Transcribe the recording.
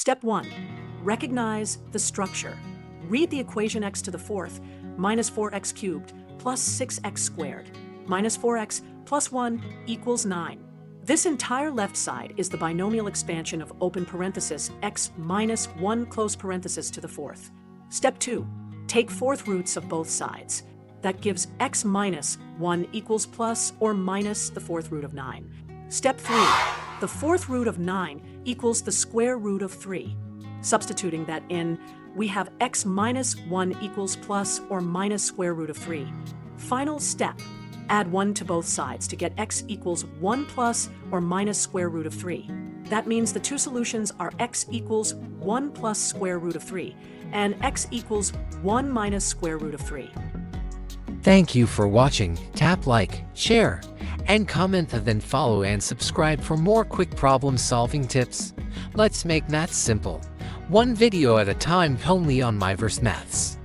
Step 1. Recognize the structure. Read the equation x to the fourth minus 4x cubed plus 6x squared minus 4x plus 1 equals 9. This entire left side is the binomial expansion of open parenthesis x minus 1 close parenthesis to the fourth. Step 2. Take fourth roots of both sides. That gives x minus 1 equals plus or minus the fourth root of 9. Step 3. The fourth root of 9 equals the square root of 3. Substituting that in, we have x minus 1 equals plus or minus square root of 3. Final step. Add 1 to both sides to get x equals 1 plus or minus square root of 3. That means the two solutions are x equals 1 plus square root of 3 and x equals 1 minus square root of 3. Thank you for watching. Tap like, share, and comment, and then follow and subscribe for more quick problem-solving tips. Let's make maths simple. One video at a time only on Myverse Maths.